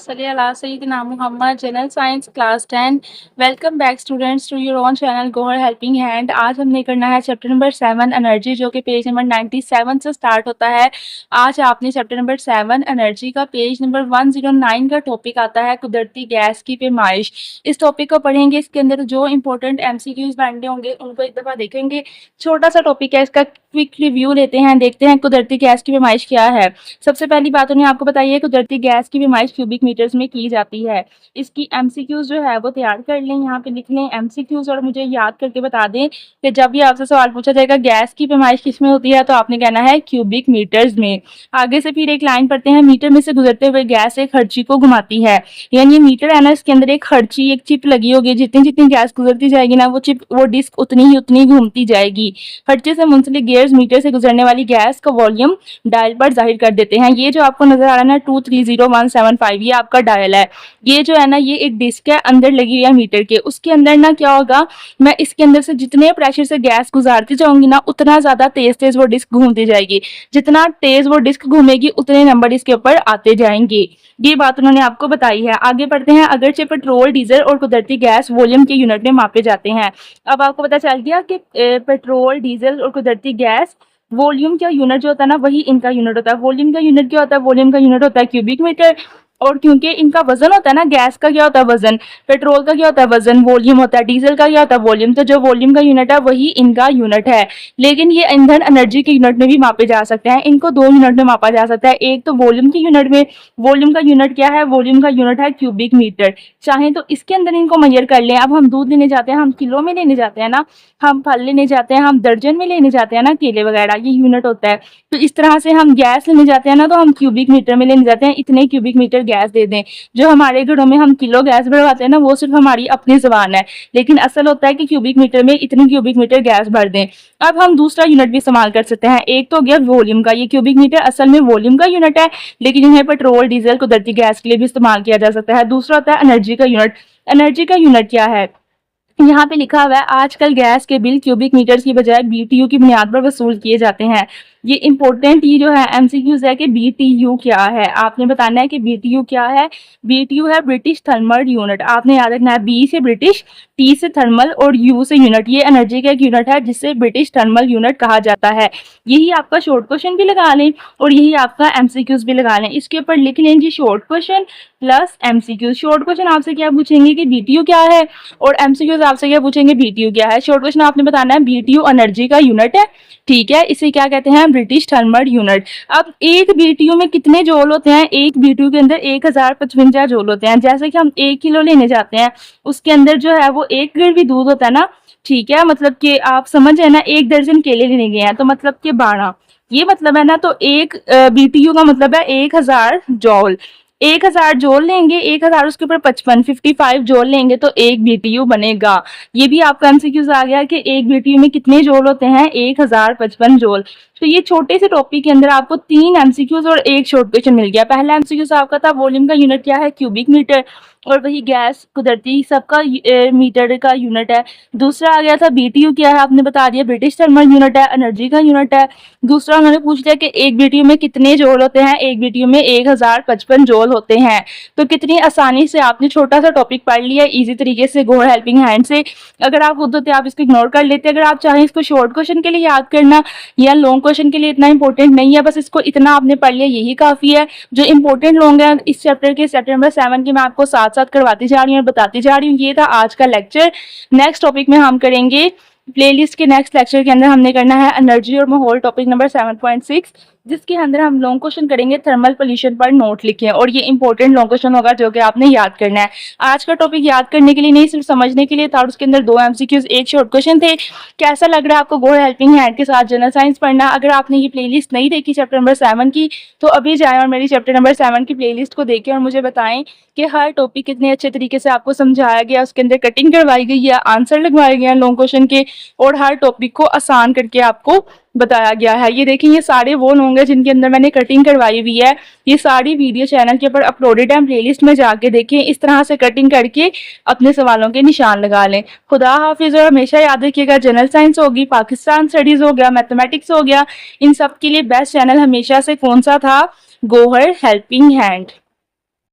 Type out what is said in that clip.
Syedna Muhammad general science class 10। Welcome back students to your own channel Gohar helping hand. आज हमने करना है चैप्टर नंबर 7 एनर्जी, जो कि पेज नंबर 97 से स्टार्ट होता है। आज आपने चैप्टर नंबर 7 एनर्जी का पेज नंबर 109 का टॉपिक आता है कुदरती गैस की पैमाइश। इस टॉपिक को पढ़ेंगे। इसके अंदर जो इंपॉर्टेंट एमसीक्यूज बनने होंगे उनको एक दफ़ा देखेंगे। छोटा सा टॉपिक है, इसका क्विक रिव्यू लेते हैं, देखते हैं कुदरती गैस की पैमाइश क्या है। सबसे पहली बात उन्हें आपको बताइए कुदरती गैस की पैमाइश क्यूबिक मीटर्स में की जाती है। इसकी एमसीक्यूज जो है वो तैयार कर लें, यहाँ पे लिख लें एमसीक्यूज और मुझे याद करके बता दें कि जब भी आपसे सवाल पूछा जाएगा गैस की पैमाइश किस में होती है तो आपने कहना है क्यूबिक मीटर्स में। आगे से फिर एक लाइन पढ़ते हैं, मीटर में से गुजरते हुए गैस एक खर्ची को घुमाती है। यानी मीटर है ना, इसके अंदर एक खर्ची, एक चिप लगी होगी। जितनी जितनी गैस गुजरती जाएगी ना, वो डिस्क उतनी घूमती जाएगी। खर्चे से मुंसलिक गियर्स मीटर से गुजरने वाली गैस का वॉल्यूम डायल पर जाहिर कर देते हैं। ये जो आपको नजर आ रहा है ना 230175, ये आपका डायल है। ये जो है ना, ये एक डिस्क है अंदर लगी हुई है मीटर के। उसके अंदर ना क्या होगा, मैं इसके अंदर से जितने प्रेशर से गैस गुजारती जाऊंगी ना, उतना ज्यादा तेज तेज वो डिस्क घूमती जाएगी। जितना तेज वो डिस्क घूमेगी उतने नंबर इसके ऊपर आते जाएंगे। ये बात उन्होंने आपको बताई है। आगे बढ़ते हैं। अगरचे पेट्रोल, डीजल और कुदरती गैस वॉल्यूम के यूनिट में मापे जाते हैं। अब आपको पता चल गया कि पेट्रोल, डीजल और कुदरती गैस वॉल्यूम का यूनिट जो होता है ना, वही इनका यूनिट होता है। वॉल्यूम का यूनिट क्या होता है? वॉल्यूम का यूनिट होता है क्यूबिक मीटर। और क्योंकि इनका वजन होता है ना, गैस का क्या होता है? वजन। पेट्रोल का क्या होता है? वजन। वॉल्यूम होता है। डीजल का क्या होता है? वॉल्यूम। तो जो वॉल्यूम का यूनिट है वही इनका यूनिट है। लेकिन ये ईंधन एनर्जी के यूनिट में भी मापे जा सकते हैं। इनको दो यूनिट में मापा जा सकता है। एक तो वॉल्यूम के यूनिट में। वॉल्यूम का यूनिट क्या है? वॉल्यूम का यूनिट है क्यूबिक मीटर। चाहे तो इसके अंदर इनको मेजर कर लें। अब हम दूध लेने जाते हैं, हम किलो में लेने जाते हैं ना, हम फल लेने जाते हैं, हम दर्जन में लेने जाते हैं ना, केले वगैरह, ये यूनिट होता है। तो इस तरह से हम गैस लेने जाते हैं ना, तो हम क्यूबिक मीटर में लेने जाते हैं, इतने क्यूबिक मीटर गैस दे दें। जो हमारे घरों में हम किलो गैस भरवाते हैं ना, वो सिर्फ हमारी अपनी जुबान है, लेकिन असल होता है कि क्यूबिक मीटर में इतने क्यूबिक मीटर गैस भर दें। अब हम दूसरा यूनिट भी इस्तेमाल कर सकते हैं। एक तो हो गया वॉल्यूम का। ये क्यूबिक मीटर असल में वॉल्यूम का यूनिट है, लेकिन इन्हें पेट्रोल, डीजल, कुदरती गैस के लिए भी इस्तेमाल किया जा सकता है। दूसरा होता है एनर्जी का यूनिट। एनर्जी का यूनिट क्या है? यहाँ पे लिखा हुआ है आजकल गैस के बिल क्यूबिक मीटर्स की बजाय बीटीयू की बुनियाद पर वसूल किए जाते हैं। ये इंपॉर्टेंट, ये जो है एमसीक्यूज है कि बीटीयू क्या है। आपने बताना है कि बीटीयू क्या है। बीटीयू है ब्रिटिश थर्मल यूनिट। आपने याद रखना है, बी से ब्रिटिश, टी से थर्मल और यू से यूनिट। ये एनर्जी का एक यूनिट है जिससे ब्रिटिश थर्मल यूनिट कहा जाता है। यही आपका शॉर्ट क्वेश्चन भी लगा लें और यही आपका एमसीक्यूज भी लगा लें। इसके ऊपर लिख लें जी short question plus MCQs. Short question आपसे क्या पूछेंगे कि बीटीयू क्या है, और एमसीक्यूज आपसे क्या पूछेंगे, बीटीयू क्या है। शॉर्ट क्वेश्चन आपने बताना है बीटीयू एनर्जी का यूनिट है, ठीक है, इसे क्या कहते हैं? British thermal unit. अब एक बीटीयू में कितने जूल होते हैं? एक बीटीयू के अंदर 1055 जूल होते हैं। जैसे कि हम 1 किलो लेने जाते हैं, उसके अंदर जो है वो 1 गिरवी दूध होता है ना, ठीक है, मतलब कि आप समझ है ना, 1 दर्जन केले लेने गए हैं तो मतलब कि 12, ये मतलब है ना। तो एक बीटीयू का मतलब है 1000 जूल। 1000 जोल लेंगे, 1000 उसके ऊपर 55 जोल लेंगे तो एक बीटीयू बनेगा। ये भी आपका एमसीक्यूज आ गया कि एक बीटीयू में कितने जोल होते हैं? 1055 जोल। तो ये छोटे से टॉपिक के अंदर आपको 3 एमसीक्यूज और एक शॉर्ट क्वेश्चन मिल गया। पहला एमसीक्यूज आपका था वॉल्यूम का यूनिट क्या है? क्यूबिक मीटर, और वही गैस, कुदरती, सबका मीटर का यूनिट है। दूसरा आ गया था बीटीयू क्या है, आपने बता दिया, ब्रिटिश थर्मल यूनिट है, एनर्जी का यूनिट है। दूसरा उन्होंने पूछ लिया कि एक बीटीयू में कितने जोल होते हैं? एक बीटीयू में 1055 जोल होते हैं। तो कितनी आसानी से आपने छोटा सा टॉपिक पढ़ लिया इजी तरीके से गोहर हेल्पिंग हैंड से। अगर आप खुद होते आप इसको इग्नोर कर लेते। अगर आप चाहें इसको शॉर्ट क्वेश्चन के लिए याद करना या लॉन्ग क्वेश्चन के लिए इतना इंपॉर्टेंट नहीं है, बस इसको इतना आपने पढ़ लिया यही काफी है। जो इंपॉर्टेंट लॉन्ग है इस चैप्टर के, चैप्टर नंबर 7 के, मैं आपको साथ साथ करवाती जा रही हूँ और बताती जा रही हूँ। ये था आज का लेक्चर। नेक्स्ट टॉपिक में हम करेंगे प्लेलिस्ट के नेक्स्ट लेक्चर के अंदर हमने करना है एनर्जी और माहौल, टॉपिक नंबर 7.6, जिसके अंदर हम लॉन्ग क्वेश्चन करेंगे थर्मल पोल्यूशन पर नोट लिखें। और ये इंपॉर्टेंट लॉन्ग क्वेश्चन होगा जो कि आपने याद करना है। आज का टॉपिक याद करने के लिए नहीं, सिर्फ समझने के लिए था, और उसके अंदर 2 एमसीक्यूज, एक शॉर्ट क्वेश्चन थे। कैसा लग रहा है आपको गोहर हेल्पिंग हैंड के साथ जनरल साइंस पढ़ना? अगर आपने ये प्लेलिस्ट नहीं देखी चैप्टर नंबर 7 की, तो अभी जाएं और मेरी चैप्टर नंबर 7 की प्लेलिस्ट को देखें और मुझे बताएं कि हर टॉपिक कितने अच्छे तरीके से आपको समझाया गया, उसके अंदर कटिंग करवाई गई है, आंसर लगवाए गए हैं लॉन्ग क्वेश्चन के, और हर टॉपिक को आसान करके आपको बताया गया है। ये देखें, ये सारे वो लोग हैं जिनके अंदर मैंने कटिंग करवाई हुई है। ये सारी वीडियो चैनल के ऊपर अपलोडेड है, प्लेलिस्ट में जाके देखें। इस तरह से कटिंग करके अपने सवालों के निशान लगा लें। खुदा हाफिज। और हमेशा याद रखिएगा, जनरल साइंस होगी, पाकिस्तान स्टडीज हो गया, मैथमेटिक्स हो गया, इन सब के लिए बेस्ट चैनल हमेशा से कौन सा था? Gohar helping hand.